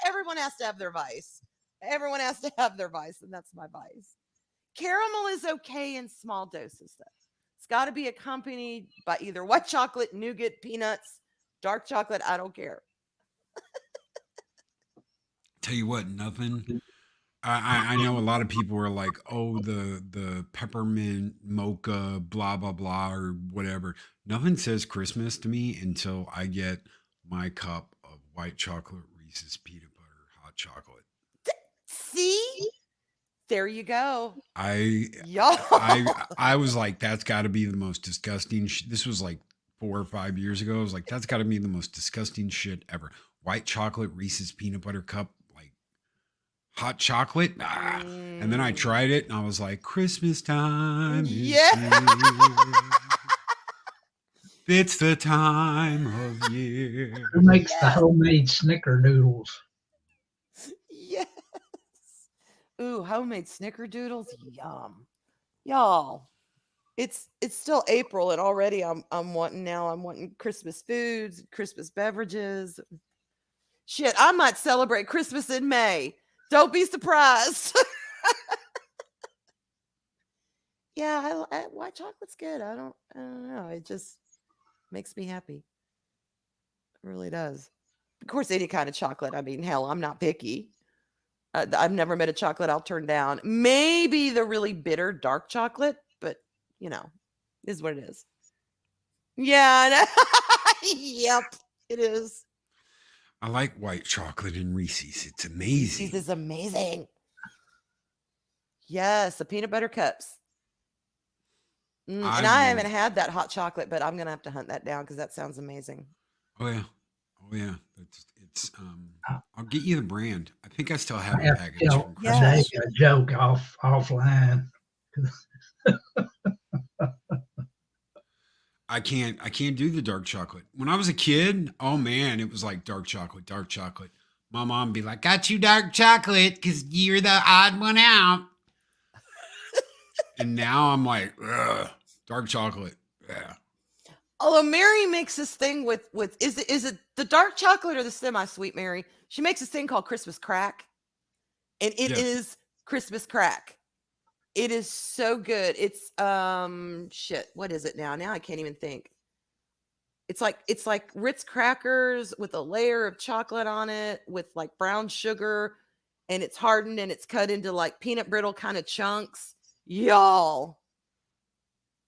Everyone has to have their vice. Everyone has to have their vice, and that's my vice. Caramel is okay in small doses, though. It's got to be accompanied by either white chocolate, nougat, peanuts, dark chocolate. I don't care. Tell you what, nothing. I know a lot of people are like, oh, the peppermint mocha, blah blah blah, or whatever. Nothing says Christmas to me until I get my cup of white chocolate Reese's peanut butter hot chocolate. See? There you go. Y'all. I was like, that's got to be the most disgusting. This was like 4 or 5 years ago. I was like, that's got to be the most disgusting shit ever. White chocolate Reese's peanut butter cup, like hot chocolate. And then I tried it, and I was like, Christmas time. Yeah. It's the time of year. Who makes the homemade snickerdoodles? Yes. Ooh, homemade snickerdoodles. Yum. Y'all. It's still April, and already I'm wanting Christmas foods, Christmas beverages. Shit, I might celebrate Christmas in May. Don't be surprised. Yeah, white chocolate's good. I don't know. It just makes me happy. It really does. Of course, any kind of chocolate. I mean, hell, I'm not picky. I've never met a chocolate I'll turn down. Maybe the really bitter dark chocolate, but is what it is. Yeah. Yep, it is. I like white chocolate and Reese's. It's amazing. Reese's is amazing. Yes, the peanut butter cups. And I haven't had that hot chocolate, but I'm gonna have to hunt that down because that sounds amazing. Oh yeah. It's I'll get you the brand. I think I still have the package. A joke offline. I can't do the dark chocolate. When I was a kid, oh man, it was like dark chocolate. My mom would be like, got you dark chocolate because you're the odd one out. And now I'm like, ugh, dark chocolate. Yeah. Although Mary makes this thing with is it the dark chocolate or the semi-sweet Mary? She makes this thing called Christmas crack. And it is Christmas crack. It is so good. It's shit. What is it now? Now I can't even think. It's like Ritz crackers with a layer of chocolate on it with like brown sugar, and it's hardened and it's cut into like peanut brittle kind of chunks. Y'all.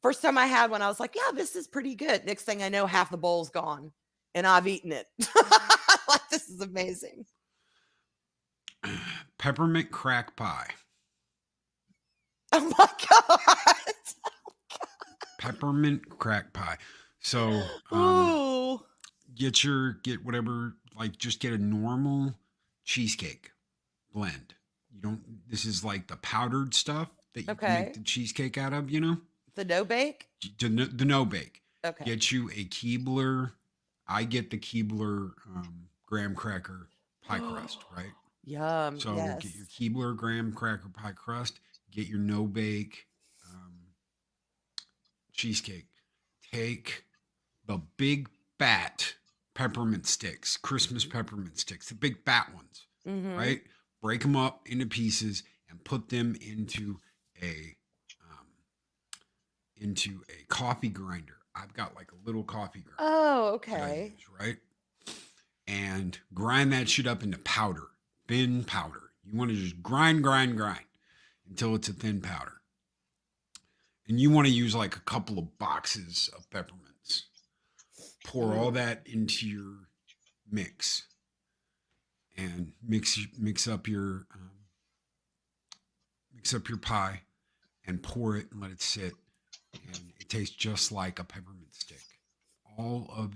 First time I had one, I was like, yeah, this is pretty good. Next thing I know, half the bowl's gone and I've eaten it. Like, this is amazing. Peppermint crack pie. Oh my God. Peppermint crack pie. So get whatever, like just get a normal cheesecake blend. This is like the powdered stuff that you can make the cheesecake out of, The no bake? The no bake. Okay. Get you a Keebler. I get the Keebler graham cracker pie crust, right? Yum. So yes. get your Keebler graham cracker pie crust. Get your no bake cheesecake. Take the big fat peppermint sticks, Christmas peppermint sticks, the big fat ones, right? Break them up into pieces and put them into a coffee grinder. I've got like a little coffee grinder. Oh, okay. Use, right? And grind that shit up into powder, thin powder. You want to just grind until it's a thin powder. And you want to use like a couple of boxes of peppermints. Pour all that into your mix, and mix up your pie, and pour it and let it sit. And it tastes just like a peppermint stick. All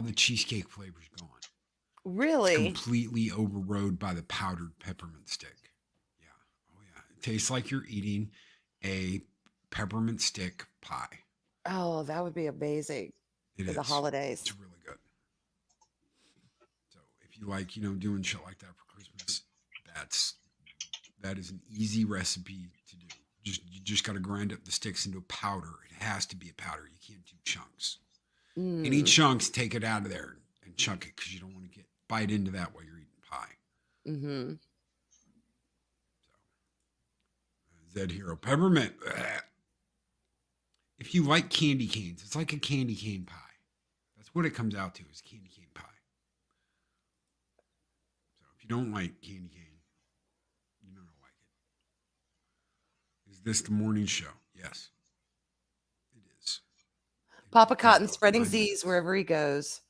the cheesecake flavors gone. Really? It's completely overrode by the powdered peppermint stick. Yeah. Oh yeah. It tastes like you're eating a peppermint stick pie. Oh, that would be amazing for the holidays. It's really good. So if you like, doing shit like that for Christmas, That is an easy recipe to do. You just got to grind up the sticks into a powder. It has to be a powder. You can't do chunks. Any chunks, take it out of there and chunk it because you don't want to bite into that while you're eating pie. Mm-hmm. Zed Hero Peppermint. If you like candy canes, it's like a candy cane pie. That's what it comes out to, is candy cane pie. So if you don't like candy cane, you're not gonna like it. Is this the morning show? Yes, it is. Papa Cotton spreading Z's wherever he goes.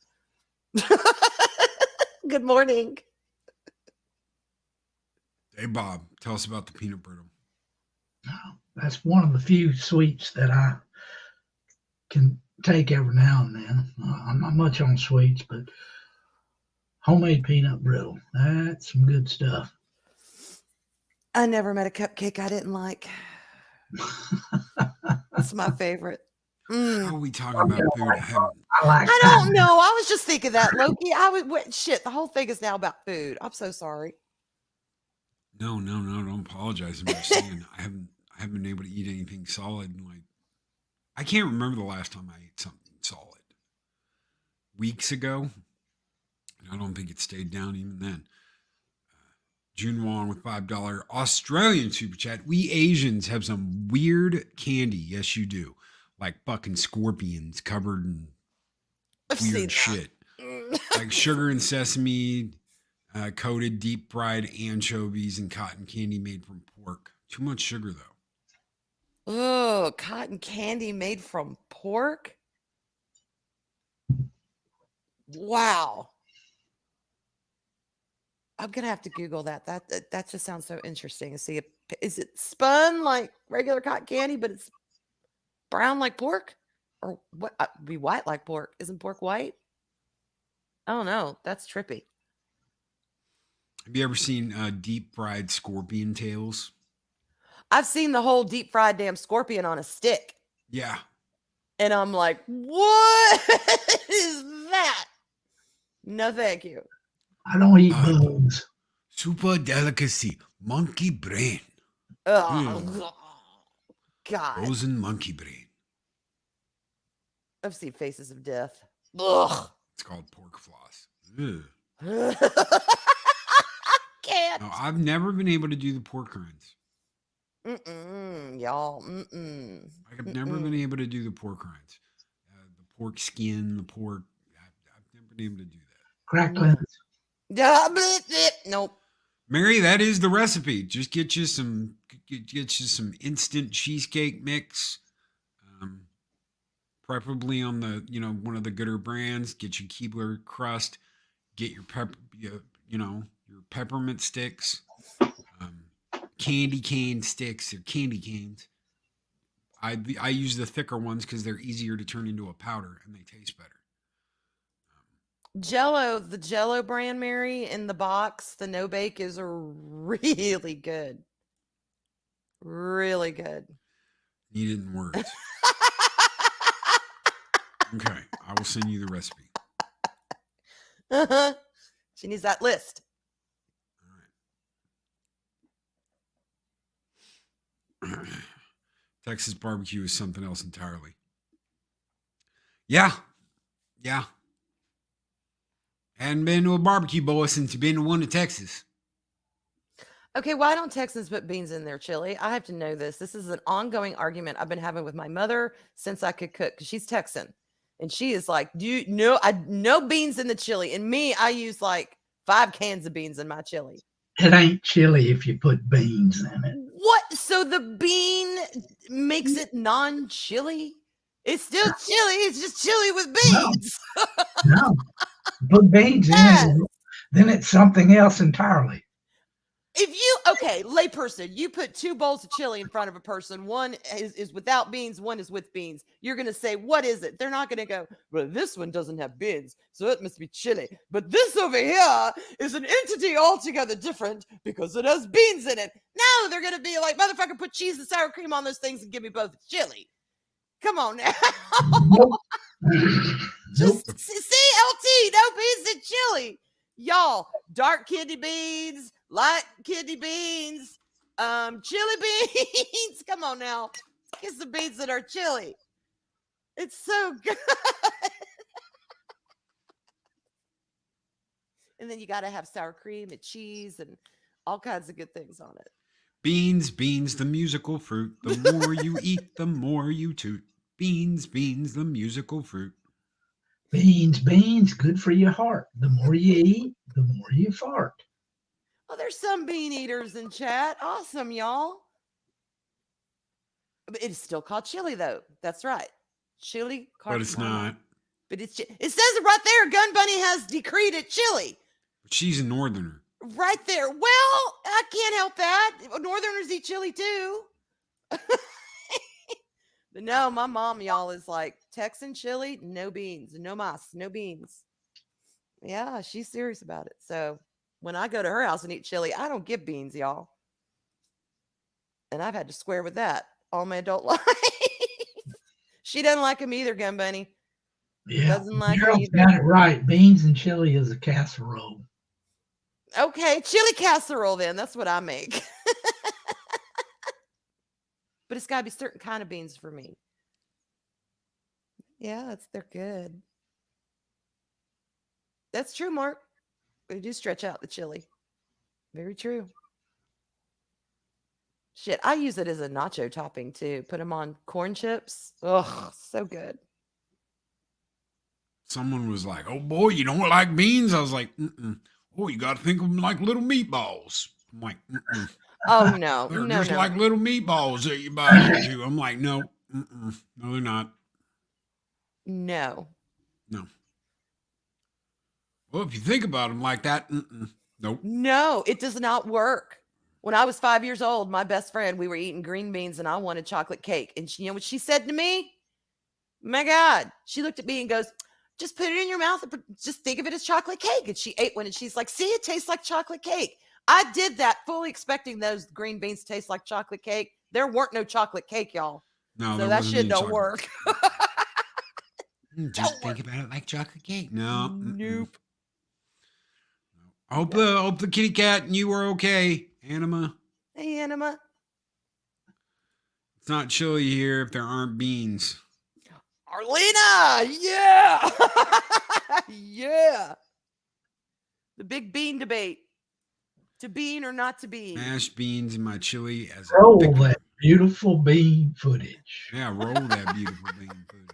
Good morning. Hey, Bob, tell us about the peanut brittle. That's one of the few sweets that I can take every now and then. I'm not much on sweets, but homemade peanut brittle, that's some good stuff. I never met a cupcake I didn't like. It's my favorite. How are we talking about food? I don't know. I was just thinking that, Loki. Shit, the whole thing is now about food. I'm so sorry. No, don't apologize. I'm just saying I haven't been able to eat anything solid in I can't remember the last time I ate something solid. Weeks ago, and I don't think it stayed down even then. June Wong with $5 Australian super chat. We Asians have some weird candy. Yes, you do. Like fucking scorpions covered in weird shit. Like sugar and sesame, coated deep fried anchovies and cotton candy made from pork. Too much sugar though. Oh, cotton candy made from pork? Wow. I'm gonna have to Google that. That just sounds so interesting. See, is it spun like regular cotton candy, but it's brown like pork, or what? Be white like pork? Isn't pork white? I don't know. That's trippy. Have you ever seen deep fried scorpion tails? I've seen the whole deep fried damn scorpion on a stick. Yeah. And I'm like, what is that? No, thank you. I don't eat bugs. Super delicacy, monkey brain. Oh, God. Frozen monkey brain. I've seen Faces of Death. Ugh. It's called pork floss. Ugh. Can't. No, I've never been able to do the pork rinds. Y'all. I've never been able to do the pork rinds. The pork skin, the pork. I've never been able to do that. Cracklings. Nope. Mary, that is the recipe. Just get you some instant cheesecake mix. Preferably on the, one of the gooder brands. Get your Keebler crust. Get your your peppermint sticks. Candy cane sticks or candy canes. I use the thicker ones because they're easier to turn into a powder and they taste better. Jello, the Jello brand, Mary, in the box, the no bake is really good. Really good. Need it in words. Okay, I will send you the recipe. She needs that list. All right. Texas barbecue is something else entirely. Yeah. Hadn't been to a barbecue, boy, since you've been to one in Texas. Okay, why don't Texans put beans in their chili? I have to know this. This is an ongoing argument I've been having with my mother since I could cook, because she's Texan. And she is like, no beans in the chili. And me, I use like 5 cans of beans in my chili. It ain't chili if you put beans in it. What? So the bean makes it non-chili? It's still chili. It's just chili with beans. No. Put beans in it, then it's something else entirely. Layperson, you put 2 bowls of chili in front of a person. One is without beans, one is with beans. You're going to say, what is it? They're not going to go, well, this one doesn't have beans, so it must be chili. But this over here is an entity altogether different because it has beans in it. No, they're going to be like, motherfucker, put cheese and sour cream on those things and give me both chili. Come on now. Just see, LT, no beans in chili. Y'all, dark kidney beans, light kidney beans, chili beans. Come on now. Get some beans that are chili. It's so good. And then you got to have sour cream and cheese and all kinds of good things on it. Beans, beans, the musical fruit. The more you eat, the more you toot. Beans, beans, the musical fruit. Beans, beans, good for your heart. The more you eat, the more you fart. Oh, there's some bean eaters in chat. Awesome, y'all. But it's still called chili, though. That's right. Chili carbonara. But it's not. But it says it right there. Gun Bunny has decreed it chili. But she's a northerner. Right there. Well, I can't help that. Northerners eat chili too. But no, my mom, y'all, is like Texan chili, no beans, no mas, no beans. Yeah, she's serious about it. So when I go to her house and eat chili, I don't give beans, y'all. And I've had to square with that all my adult life. She doesn't like them either, Gun Bunny. Yeah, Doesn't like Gerald's either. got it right. Beans and chili is a casserole. Okay, chili casserole then. That's what I make. But it's got to be certain kind of beans for me. Yeah, they're good. That's true, Mark. We do stretch out the chili. Very true. Shit, I use it as a nacho topping too. Put them on corn chips. Ugh, so good. Someone was like, "Oh boy, you don't like beans?" I was like, "Mm-mm. Oh, you got to think of them like little meatballs." I'm like, "Mm-mm. Oh no, They're no, just no. like little meatballs that you buy into." I'm like, "No, mm-mm. No, they're not. No. No." Well, if you think about them like that, nope. No, it does not work. When I was 5 years old, my best friend, we were eating green beans and I wanted chocolate cake. And she, you know what she said to me? My God. She looked at me and goes, just put it in your mouth and just think of it as chocolate cake. And she ate one and she's like, see, it tastes like chocolate cake. I did that fully expecting those green beans to taste like chocolate cake. There weren't no chocolate cake, y'all. No, So that shit don't work. Just think about it like chocolate cake. No. Nope. I hope the kitty cat and you are okay, Anima. Hey, Anima. It's not chili here if there aren't beans. Arlena, yeah. Yeah. The big bean debate. To bean or not to bean. Mashed beans in my chili as a Roll pickle. that beautiful bean footage. Yeah, roll that beautiful bean footage.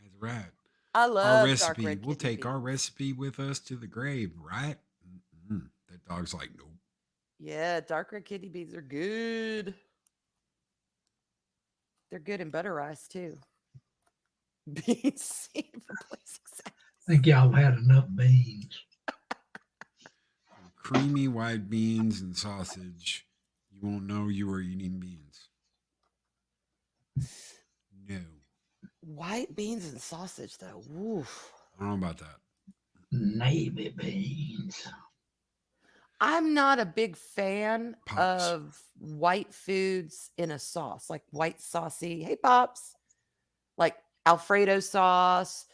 That's right. I love Our dark recipe. red We'll kidney take our beans. recipe with us to the grave, right? That dog's like, nope. Yeah, dark red kidney beans are good. They're good in butter rice too. Beans seed for success. I think y'all had enough beans. Creamy white beans and sausage. You won't know you were eating beans. No. White beans and sausage, though. Oof. I don't know about that. Navy beans. I'm not a big fan Pops. of white foods in a sauce, like white saucy. Hey, Pops. Like Alfredo sauce.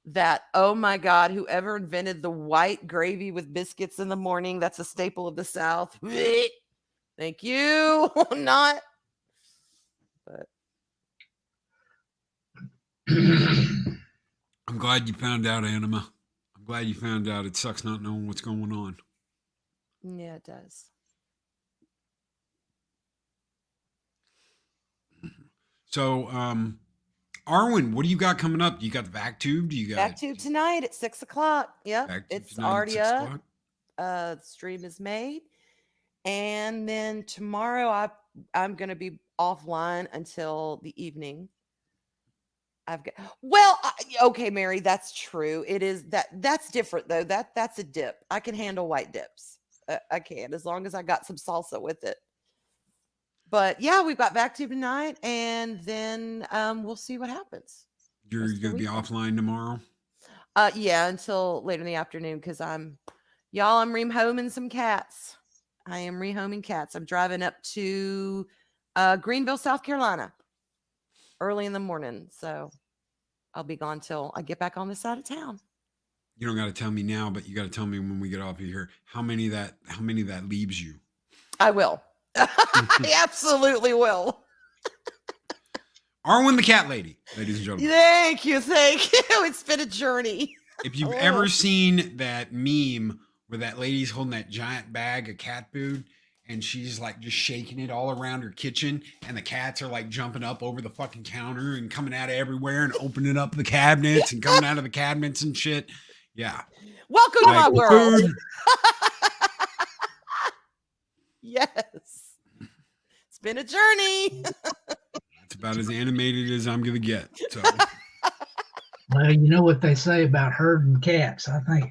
That, oh my God, whoever invented the white gravy with biscuits in the morning, that's a staple of the South. Thank you. Not. But I'm glad you found out, Anima. I'm glad you found out. It sucks not knowing what's going on. yeah, it does. So, Arwyn, what do you got coming up? You got the vac tube? Do you got Back to tonight at 6:00. Yep. vac tube It's tonight at already 6 up. o'clock? The stream is made. And then tomorrow I'm going to be offline until the evening. Okay, Mary, that's true. It is that's different though. That's a dip. I can handle white dips. I can, as long as I got some salsa with it. But yeah, we've got back to tonight, and then we'll see what happens. You're Rest of the going to be weekend. offline tomorrow? Yeah, until later in the afternoon, because I'm rehoming some cats. I am rehoming cats. I'm driving up to Greenville, South Carolina, early in the morning. So I'll be gone till I get back on this side of town. You don't got to tell me now, but you got to tell me when we get off of here how many that leaves you. I will. I absolutely will. Arwyn the cat lady, ladies and gentlemen. Thank you. It's been a journey. If you've ever seen that meme where that lady's holding that giant bag of cat food and she's like just shaking it all around her kitchen and the cats are like jumping up over the fucking counter and coming out of everywhere and opening up the cabinets and coming out of the cabinets and shit. Yeah. Welcome to my world. Food. Yes. It's been a journey. It's about as animated as I'm going to get. So. Well, you know what they say about herding cats. I think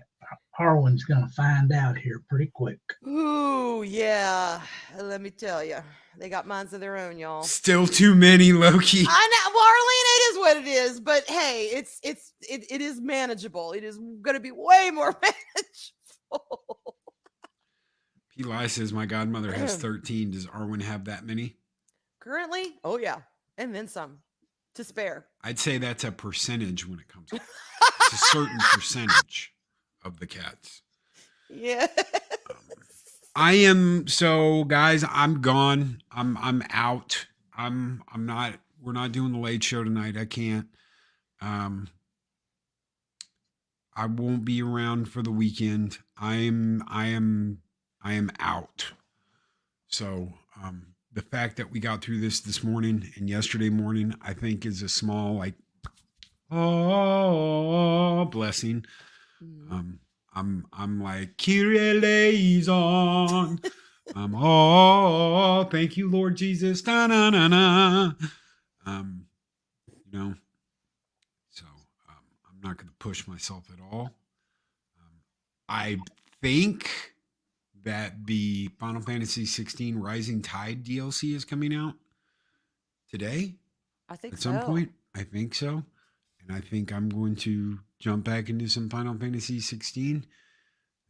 Arwyn's going to find out here pretty quick. Ooh, yeah. Let me tell you. They got minds of their own, y'all. Still too many, Loki. I know. Well, Arlene, it is what it is. But hey, it is manageable. It is going to be way more manageable. Eli says my godmother has 13. Does Arwyn have that many? Currently? Oh, yeah. And then some to spare. I'd say that's a percentage when it comes to it's a certain percentage of the cats. Yeah. I am so guys, I'm gone. I'm out. I'm not we're not doing the late show tonight. I can't. I won't be around for the weekend. I am out. So the fact that we got through this morning and yesterday morning, I think is a small blessing. I'm like Kyrie eleison. Thank you, Lord Jesus. Da, na, na, na. So I'm not going to push myself at all. I think that the Final Fantasy 16 Rising Tide DLC is coming out today. I think at some point. I think so. And I think I'm going to jump back into some Final Fantasy 16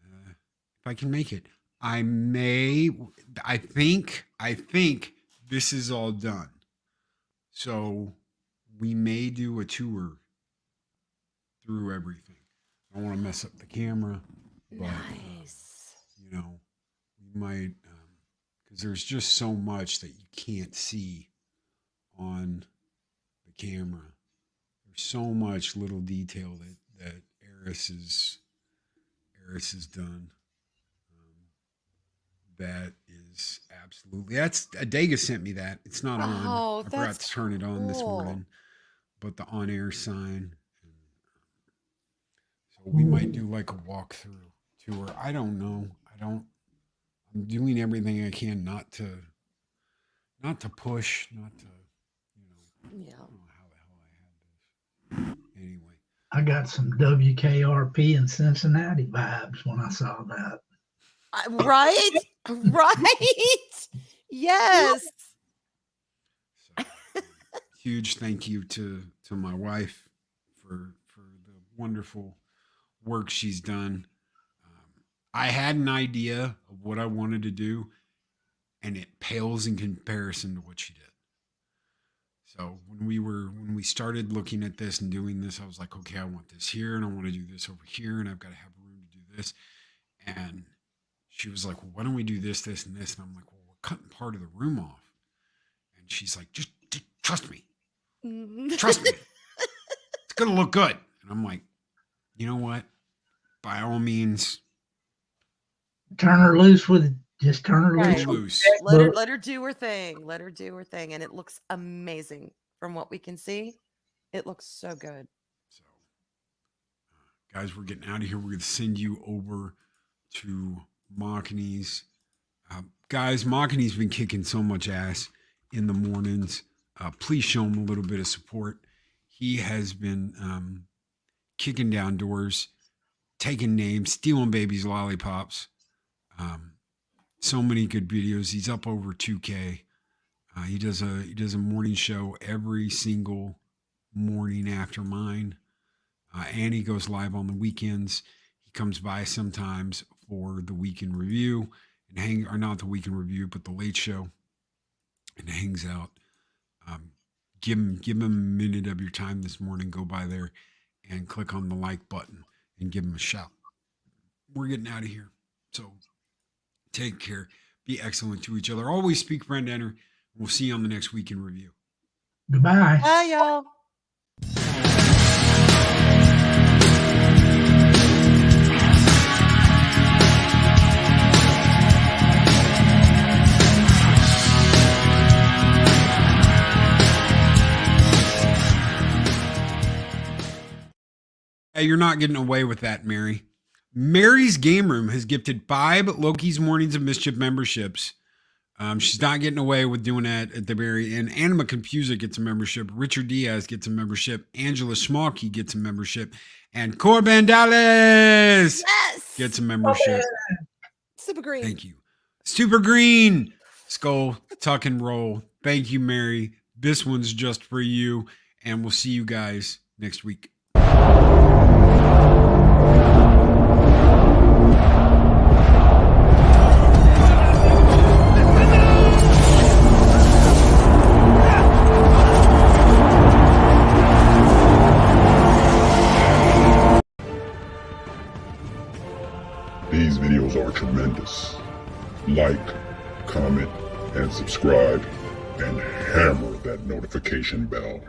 if I can make it. I think this is all done. So we may do a tour through everything. I don't want to mess up the camera. But, nice. We might, because there's just so much that you can't see on the camera. There's so much little detail that Eris has done. That is absolutely. That's Adega sent me that. It's not on. I forgot to turn it on this morning. But the on-air sign. So we might do like a walkthrough tour. I don't know. I'm doing everything I can not to push, not to, Yeah. I don't know how the hell I had this. Anyway. I got some WKRP in Cincinnati vibes when I saw that. Right? Yes. So, huge thank you to my wife for the wonderful work she's done. I had an idea of what I wanted to do, and it pales in comparison to what she did. So when we started looking at this and doing this, I was like, okay, I want this here, and I want to do this over here, and I've got to have room to do this. And she was like, well, why don't we do this, this, and this? And I'm like, well, we're cutting part of the room off. And she's like, just trust me. Trust me. It's going to look good. And I'm like, you know what? By all means. Turn her loose just turn her loose. Let her do her thing. Let her do her thing. And it looks amazing from what we can see. It looks so good. So, guys, we're getting out of here. We're going to send you over to Machini's. Guys, Machini's been kicking so much ass in the mornings. Please show him a little bit of support. He has been kicking down doors, taking names, stealing babies' lollipops. So many good videos. He's up over 2K. He does a morning show every single morning after mine. And he goes live on the weekends. He comes by sometimes for the weekend review and or not the weekend review, but the late show, and hangs out. Give him a minute of your time this morning. Go by there and click on the like button. and give them a shout. We're getting out of here. So take care. Be excellent to each other. Always speak, friend, enter. We'll see you on the next week in review. Goodbye. Bye, y'all. Hey, you're not getting away with that, Mary. Mary's Game Room has gifted 5 Loki's Mornings of Mischief memberships. She's not getting away with doing that at the very end. Anima Confusa gets a membership. Richard Diaz gets a membership. Angela Schmalke gets a membership. And Corbin Dallas gets a membership. Super green. Thank you. Super Green. Skull, tuck and roll. Thank you, Mary. This one's just for you. And we'll see you guys next week. These videos are tremendous. Like, comment, and subscribe, and hammer that notification bell.